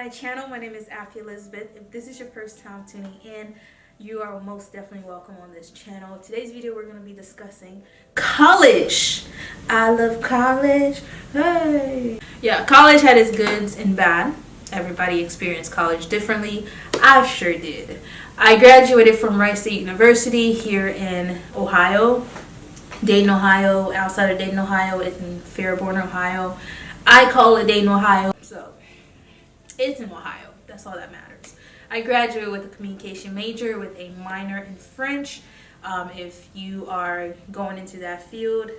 my channel. My name is Afia Elizabeth. If this is your first time tuning in, you are most definitely welcome on this channel. Today's video we're going to be discussing college. I love college. Hey. Yeah, college had its goods and bad. Everybody experienced college differently. I sure did. I graduated from Wright State University here in Ohio, Dayton, Ohio, outside of Dayton, Ohio, in Fairborn, Ohio. I call it Dayton, Ohio. So it's in Ohio. That's all that matters. I graduated with a communication major with a minor in French. If you are going into that field,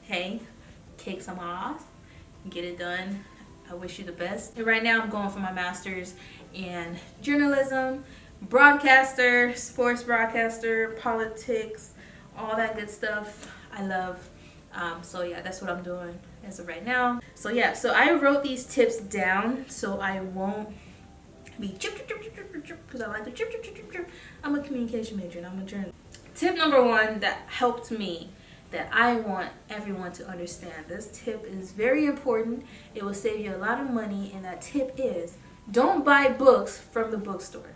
hey, kick some ass, get it done. I wish you the best. And right now I'm going for my master's in journalism, broadcaster, sports broadcaster, politics, all that good stuff I love. So yeah, that's what I'm doing as of right now. So yeah, so I wrote these tips down so I won't be because I like to chip. I'm a communication major and I'm a journalist. Tip number one that helped me, that I want everyone to understand. This tip is very important. It will save you a lot of money, and that tip is don't buy books from the bookstore.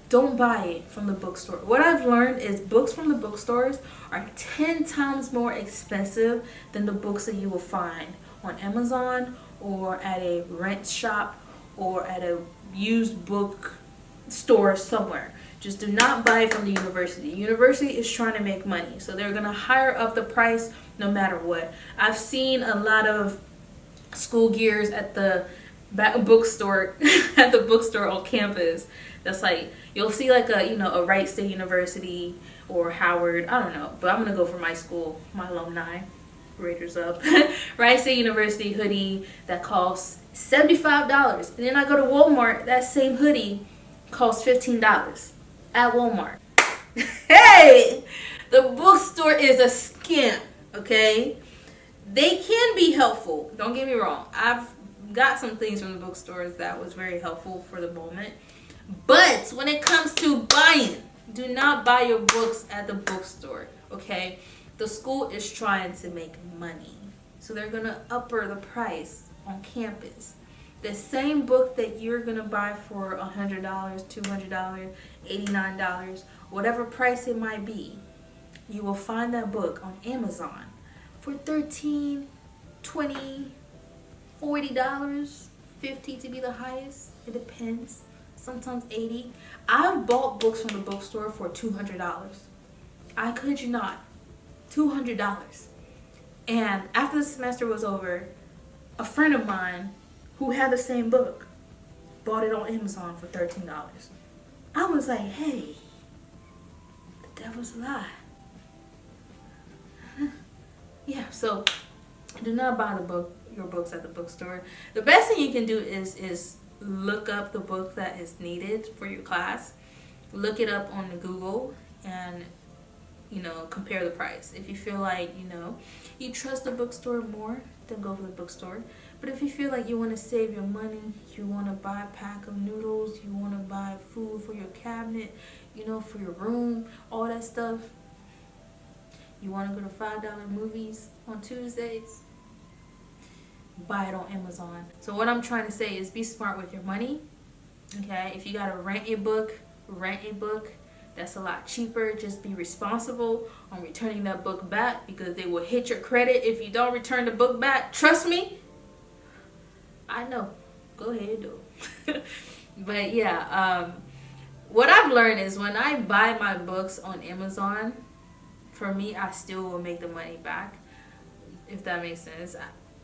Don't buy it from the bookstore. What I've learned is books from the bookstores are 10 times more expensive than the books that you will find on Amazon or at a rent shop or at a used book store somewhere. Just do not buy it from the university. The university is trying to make money, so they're going to hire up the price no matter what. I've seen a lot of school gears at the bookstore at the bookstore on campus. That's like, you'll see like a Wright State University or Howard, I don't know, but I'm gonna go for my school, my alumni, Raiders up. Wright State University hoodie that costs $75, and then I go to Walmart, that same hoodie costs $15 at Walmart. Hey, the bookstore is a scam. Okay, they can be helpful, don't get me wrong. I've got some things from the bookstores that was very helpful for the moment, but when it comes to buying, do not buy your books at the bookstore. Okay, the school is trying to make money, so they're gonna upper the price on campus. The same book that you're gonna buy for $100, $200, $89, whatever price it might be, you will find that book on Amazon for $13, $20, $40, $50 to be the highest. It depends. Sometimes $80. I've bought books from the bookstore for $200. I kid you not, $200. And after the semester was over, a friend of mine who had the same book bought it on Amazon for $13. I was like, hey, the devil's a lie. Yeah, so do not buy your books at the bookstore. The best thing you can do is look up the book that is needed for your class. Look it up on Google and compare the price. If you feel like you trust the bookstore more, then go for the bookstore. But if you feel like you want to save your money, you want to buy a pack of noodles, you want to buy food for your cabinet, for your room, all that stuff, you want to go to $5 movies on Tuesdays, buy it on Amazon. So what I'm trying to say is be smart with your money. Okay, if you gotta rent a book. That's a lot cheaper. Just be responsible on returning that book back, because they will hit your credit if you don't return the book back. Trust me, I know. Go ahead, do it. But yeah, what I've learned is when I buy my books on Amazon, for me, I still will make the money back, if that makes sense.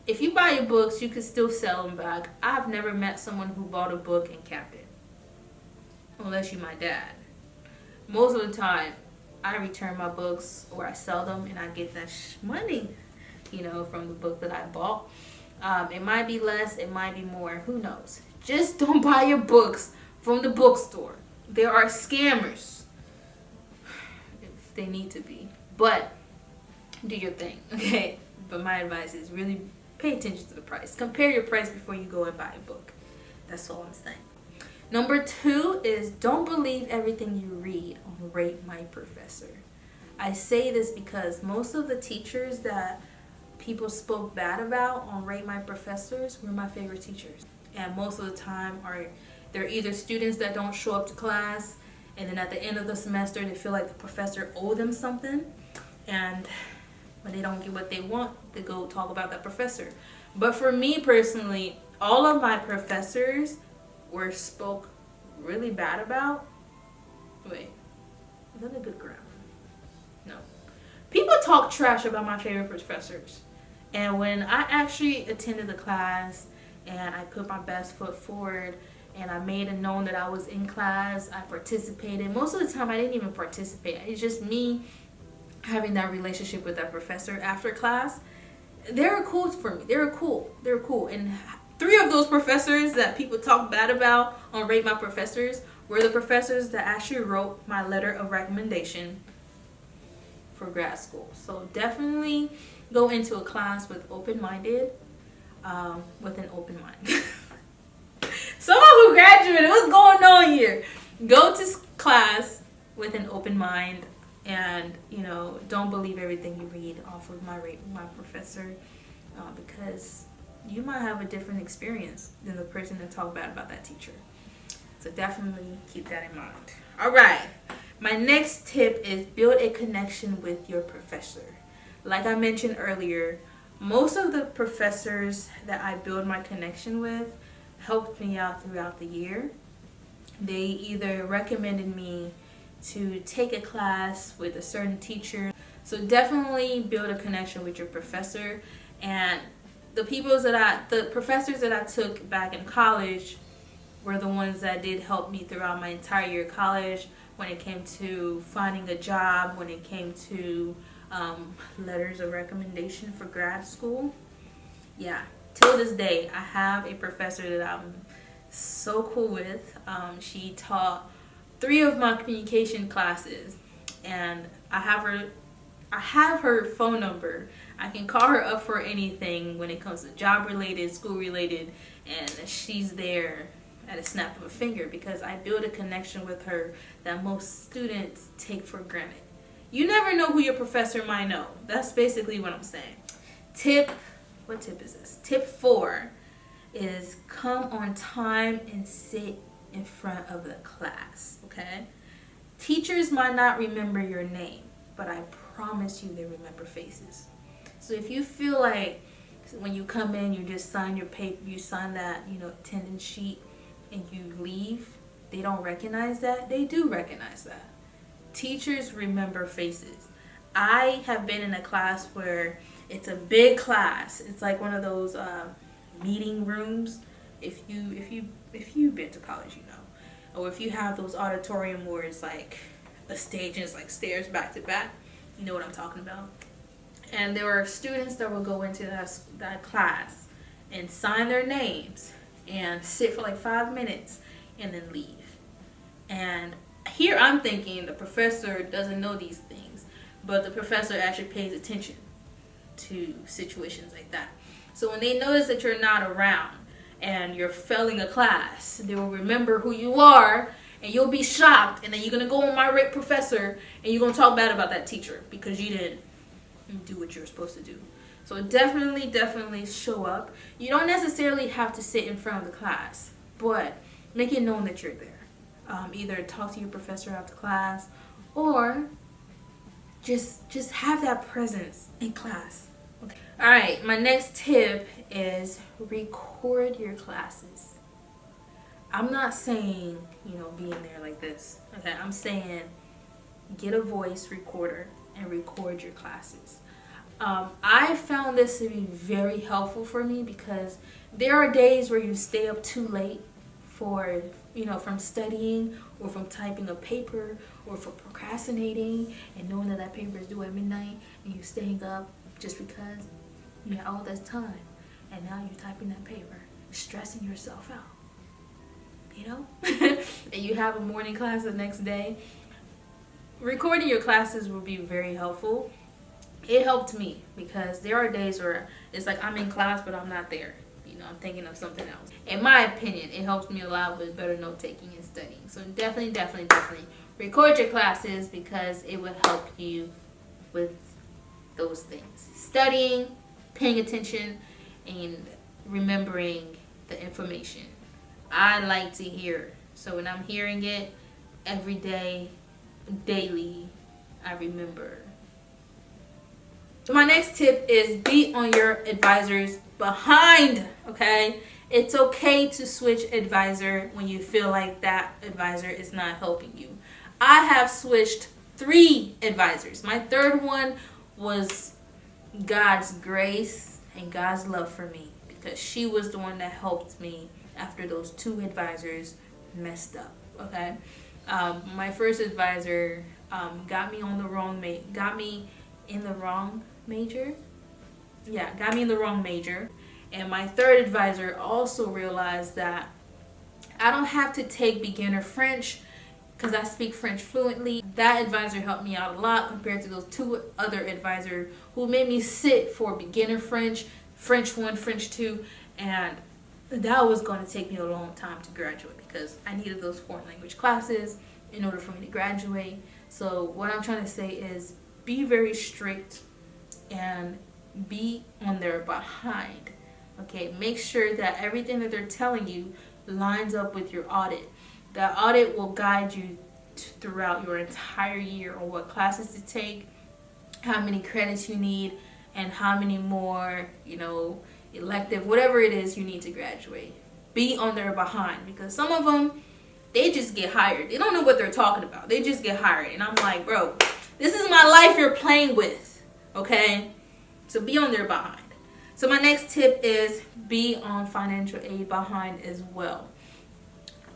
If you buy your books, you can still sell them back. I've never met someone who bought a book and kept it, unless you're my dad. Most of the time, I return my books or I sell them and I get that money, from the book that I bought. It might be less, it might be more, who knows. Just don't buy your books from the bookstore. There are scammers, if they need to be. But do your thing, okay? But my advice is really pay attention to the price. Compare your price before you go and buy a book. That's all I'm saying. Number 2 is don't believe everything you read on Rate My Professor. I say this because most of the teachers that people spoke bad about on Rate My Professors were my favorite teachers. and most of the time they're either students that don't show up to class, and then at the end of the semester they feel like the professor owed them something, and when they don't get what they want, they go talk about that professor. But for me personally, all of my professors were spoke really bad about. Wait, is that a good grammar? No. People talk trash about my favorite professors. And when I actually attended the class and I put my best foot forward and I made it known that I was in class, I participated. Most of the time I didn't even participate. It's just me having that relationship with that professor after class. They were cool for me. They were cool. And 3 of those professors that people talk bad about on Rate My Professors were the professors that actually wrote my letter of recommendation for grad school. So definitely go into a class with an open mind. Someone who graduated, what's going on here? Go to class with an open mind, and don't believe everything you read off of my professor, because you might have a different experience than the person that talked bad about that teacher. So definitely keep that in mind. All right, my next tip is build a connection with your professor. Like I mentioned earlier, most of the professors that I build my connection with helped me out throughout the year. They either recommended me to take a class with a certain teacher. So definitely build a connection with your professor. And the professors that I took back in college were the ones that did help me throughout my entire year of college, when it came to finding a job, when it came to letters of recommendation for grad school. Yeah, till this day, I have a professor that I'm so cool with. She taught 3 of my communication classes, and I have her phone number. I can call her up for anything when it comes to job related, school related, and she's there at a snap of a finger, because I build a connection with her that most students take for granted. You never know who your professor might know. That's basically what I'm saying. What tip is this? Tip 4 is come on time and sit in front of the class, okay? Teachers might not remember your name, but I promise you they remember faces. So if you feel like when you come in, you just sign your paper, you sign that, attendance sheet, and you leave, they don't recognize that. They do recognize that. Teachers remember faces. I have been in a class where it's a big class. It's like one of those meeting rooms. If you've been to college, or if you have those auditorium where it's like a stage and it's like stairs back to back, you know what I'm talking about. And there are students that will go into that class and sign their names and sit for like 5 minutes and then leave. And here I'm thinking the professor doesn't know these things, but the professor actually pays attention to situations like that. So when they notice that you're not around and you're failing a class, they will remember who you are, and you'll be shocked, and then you're going to go on my rate professor and you're going to talk bad about that teacher because you didn't do what you were supposed to do. So definitely show up. You don't necessarily have to sit in front of the class, but make it known that you're there. Either talk to your professor after class, or just have that presence in class. Okay. All right, my next tip is record your classes. I'm not saying, be in there like this. Okay, I'm saying get a voice recorder and record your classes. I found this to be very helpful for me, because there are days where you stay up too late from studying, or from typing a paper, or for procrastinating and knowing that paper is due at midnight, and you're staying up just because you had all this time, and now you're typing that paper, stressing yourself out, and you have a morning class the next day. Recording your classes will be very helpful. It helped me, because there are days where it's like I'm in class but I'm not there. I'm thinking of something else. In my opinion, it helps me a lot with better note taking and studying. So definitely record your classes, because it will help you with those things. Studying, paying attention, and remembering the information. I like to hear. So when I'm hearing it every day, daily, I remember. So my next tip is be on your advisor's behind, okay? It's okay to switch advisor when you feel like that advisor is not helping you. I have switched 3 advisors. My third one was God's grace and God's love for me, because she was the one that helped me after those 2 advisors messed up, okay? My first advisor got me in the wrong major. And my third advisor also realized that I don't have to take beginner French because I speak French fluently. That advisor helped me out a lot compared to those 2 other advisors who made me sit for beginner French, French 1, French 2, and that was going to take me a long time to graduate because I needed those foreign language classes in order for me to graduate. So what I'm trying to say is be very strict and be on their behind. Okay, make sure that everything that they're telling you lines up with your audit. The audit will guide you throughout your entire year on what classes to take, how many credits you need, and how many more, elective, whatever it is you need to graduate. Be on their behind, because some of them, they just get hired. They don't know what they're talking about. They just get hired. And I'm like, bro, this is my life you're playing with, okay? So be on their behind. So my next tip is be on financial aid behind as well.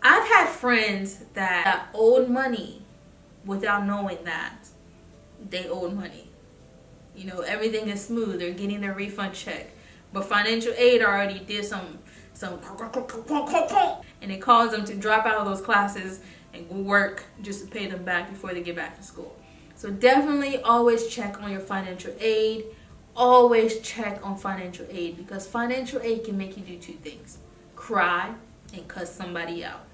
I've had friends that owed money without knowing that they owed money. Everything is smooth. They're getting their refund check. But financial aid already did some and it caused them to drop out of those classes and work just to pay them back before they get back to school. So definitely always check on your financial aid. Always check on financial aid, because financial aid can make you do 2 things: cry and cuss somebody out.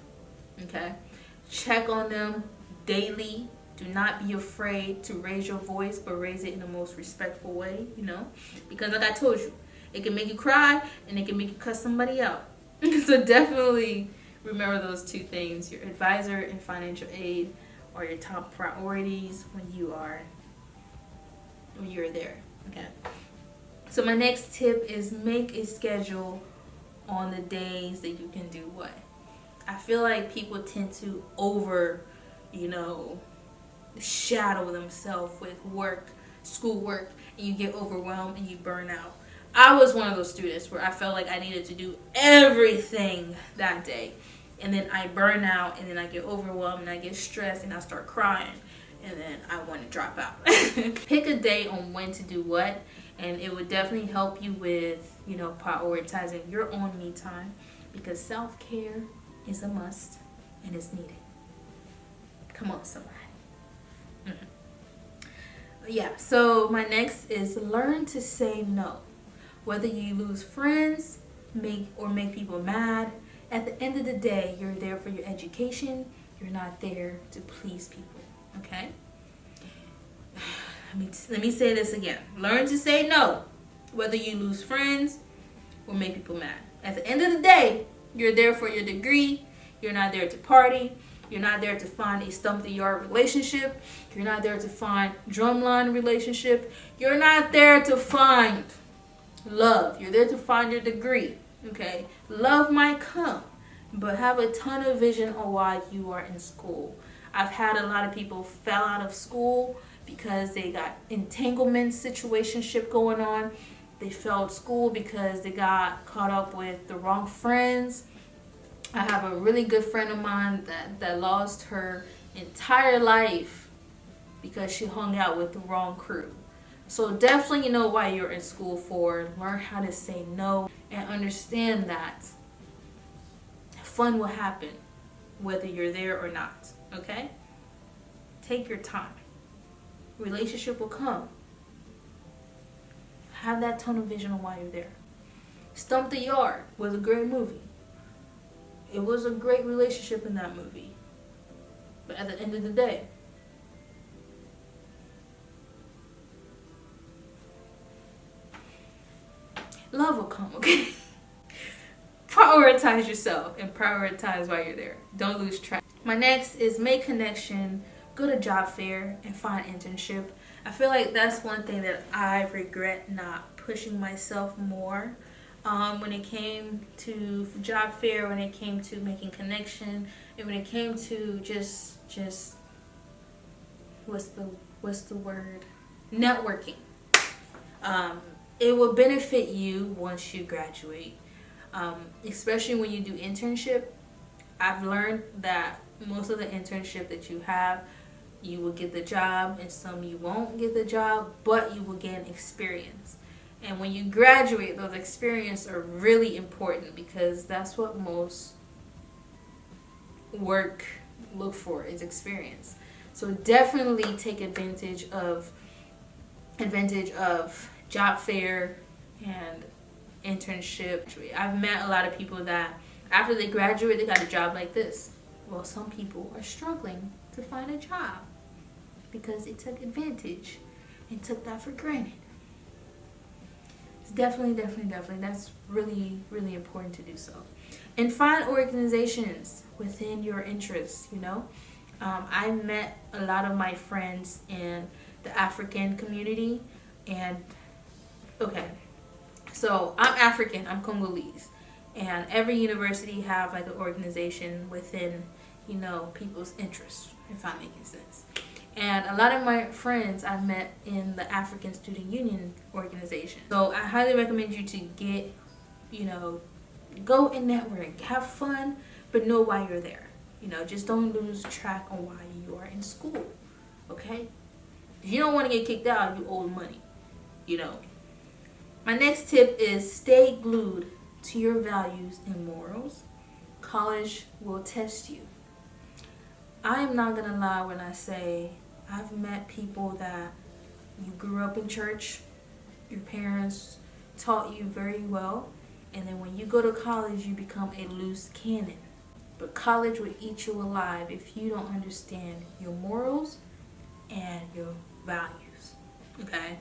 Okay? Check on them daily. Do not be afraid to raise your voice, but raise it in the most respectful way, because like I told you, it can make you cry and it can make you cuss somebody out. So definitely remember those 2 things. Your advisor and financial aid are your top priorities when you're there. Okay. So my next tip is make a schedule on the days that you can do what. I feel like people tend to shadow themselves with work, schoolwork, and you get overwhelmed and you burn out. I was one of those students where I felt like I needed to do everything that day. And then I burn out, and then I get overwhelmed, and I get stressed, and I start crying. And then I want to drop out. Pick a day on when to do what, and it would definitely help you with, prioritizing your own me time, because self-care is a must and it's needed. Come on, somebody. Yeah, so my next is learn to say no. Whether you lose friends, make people mad, at the end of the day, you're there for your education. You're not there to please people. Okay? Let me say this again. Learn to say no, whether you lose friends or make people mad. At the end of the day, you're there for your degree. You're not there to party. You're not there to find a stump-the-yard relationship. You're not there to find drumline relationship. You're not there to find love. You're there to find your degree. Okay? Love might come, but have a ton of vision on why you are in school. I've had a lot of people fell out of school because they got entanglement situationship going on. They failed school because they got caught up with the wrong friends. I have a really good friend of mine that lost her entire life because she hung out with the wrong crew. So definitely know why you're in school for. Learn how to say no and understand that fun will happen whether you're there or not. Okay? Take your time. Relationship will come. Have that tunnel vision on why you're there. Stump the Yard was a great movie. It was a great relationship in that movie. But at the end of the day, love will come, okay? prioritize yourself and prioritize while you're there. Don't lose track. My next is make connection, go to job fair, and find internship. I feel like that's one thing that I regret not pushing myself more. When it came to job fair, when it came to making connection, and when it came to just what's the word? Networking. It will benefit you once you graduate. Especially when you do internship. I've learned that most of the internship that you have, you will get the job, and some you won't get the job, but you will gain experience. And when you graduate, those experiences are really important, because that's what most work look for, is experience. So definitely take advantage of job fair and internship. I've met a lot of people that after they graduate, they got a job like this. Well, some people are struggling to find a job because they took advantage and took that for granted. It's definitely, that's really, really important to do so. And find organizations within your interests, you know. I met a lot of my friends in the African community, and okay, so I'm African, I'm Congolese, and every university have like an organization within, you know, people's interests, if I'm making sense. And a lot of my friends I met in the African Student Union organization. So I highly recommend you to get, you know, go and network, have fun, but know why you're there. You know, just don't lose track on why you are in school, okay? If you don't want to get kicked out, you owe money, you know. My next tip is stay glued to your values and morals. College will test you. I am not going to lie when I say I've met people that you grew up in church, your parents taught you very well, and then when you go to college, you become a loose cannon. But college will eat you alive if you don't understand your morals and your values, okay?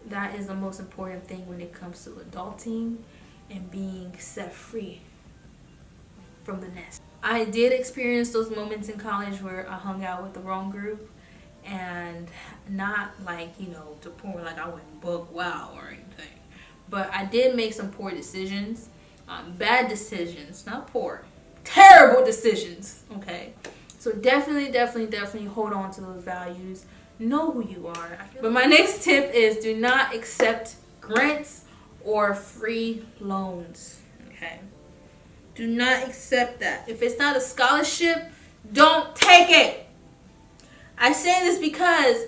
That is the most important thing when it comes to adulting and being set free from the nest. I did experience those moments in college where I hung out with the wrong group, and not like, you know, to point like I went bug wow or anything. But I did make some poor decisions, bad decisions, not poor, terrible decisions, okay? So definitely hold on to those values. Know who you are. But my next tip is do not accept grants or free loans, okay? Do not accept that. If it's not a scholarship, don't take it. I say this because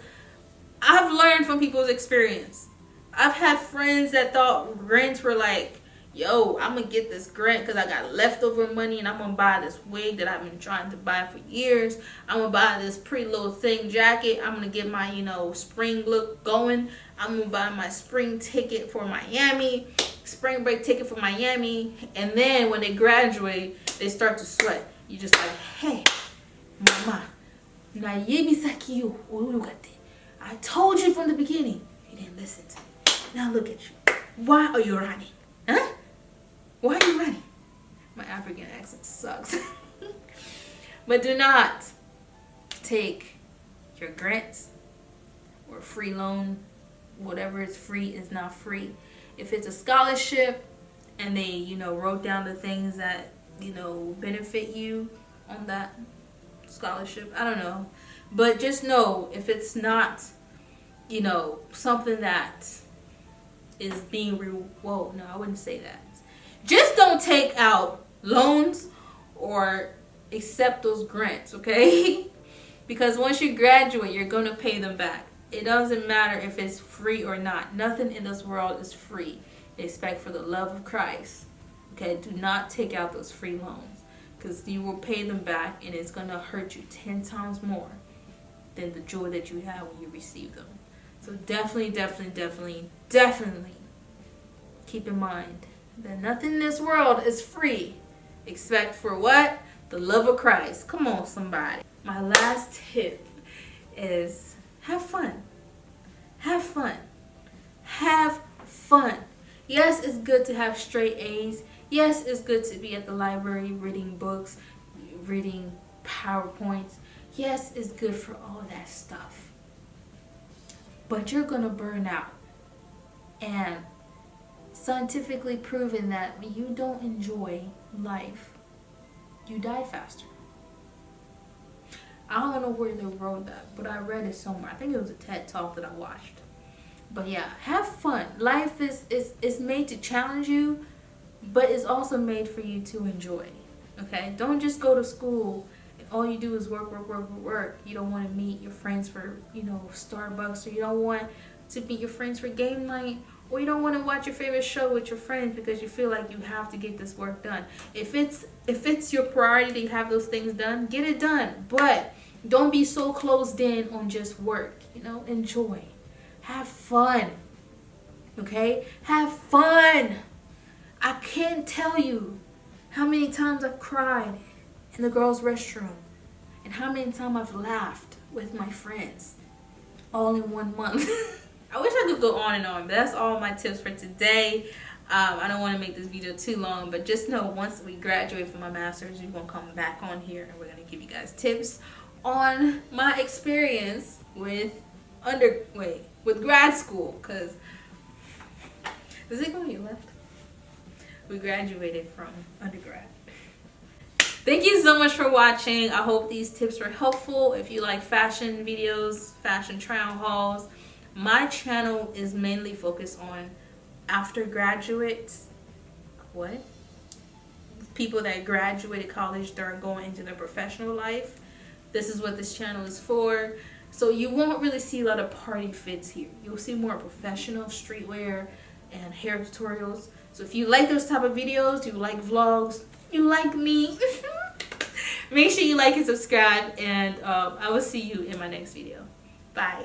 I've learned from people's experience. I've had friends that thought grants were like, yo, I'm going to get this grant because I got leftover money and I'm going to buy this wig that I've been trying to buy for years. I'm going to buy this pretty little thing jacket. I'm going to get my, you know, spring look going. I'm going to buy my spring ticket for Miami, spring break ticket for Miami. And then when they graduate, they start to sweat. You just like, hey, mama, I told you from the beginning. You didn't listen to me. Now look at you. Why are you running? Huh? Why are you running? My African accent sucks. But do not take your grants or free loan. Whatever is free is not free. If it's a scholarship and they, you know, wrote down the things that, you know, benefit you on that scholarship, I don't know. But just know if it's not, you know, something that is being whoa, no, I wouldn't say that. Just don't take out loans or accept those grants, okay? Because once you graduate, you're going to pay them back. It doesn't matter if it's free or not. Nothing in this world is free, except for the love of Christ. Okay, do not take out those free loans, because you will pay them back and it's going to hurt you 10 times more than the joy that you have when you receive them. So definitely keep in mind that nothing in this world is free except for what? The love of Christ. Come on, somebody. My last tip is have fun. Have fun. Have fun. Yes, it's good to have straight A's. Yes, it's good to be at the library reading books, reading PowerPoints. Yes, it's good for all that stuff. But you're gonna burn out. And scientifically proven that when you don't enjoy life, you die faster. I don't know where they wrote that, but I read it somewhere. I think it was a TED Talk that I watched. But yeah, have fun. Life is made to challenge you, but it's also made for you to enjoy. Okay? Don't just go to school and all you do is work, work, work, work, work. You don't want to meet your friends for, Starbucks, or you don't want to meet your friends for game night, or you don't want to watch your favorite show with your friends because you feel like you have to get this work done. If it's your priority to have those things done, get it done. But don't be so closed in on just work. Enjoy. Have fun. Okay? Have fun. I can't tell you how many times I've cried in the girls' restroom and how many times I've laughed with my friends all in 1 month. I wish I could go on and on, but that's all my tips for today. I don't want to make this video too long, but just know once we graduate from my master's, we're going to come back on here and we're going to give you guys tips on my experience with grad school, because is it going to be left? We graduated from undergrad. Thank you so much for watching. I hope these tips were helpful. If you like fashion videos, fashion try-on hauls, my channel is mainly focused on after graduates. What? People that graduated college, they're going into their professional life. This is what this channel is for. So you won't really see a lot of party fits here. You'll see more professional streetwear and hair tutorials. So if you like those type of videos, you like vlogs, you like me, make sure you like and subscribe, and I will see you in my next video. Bye.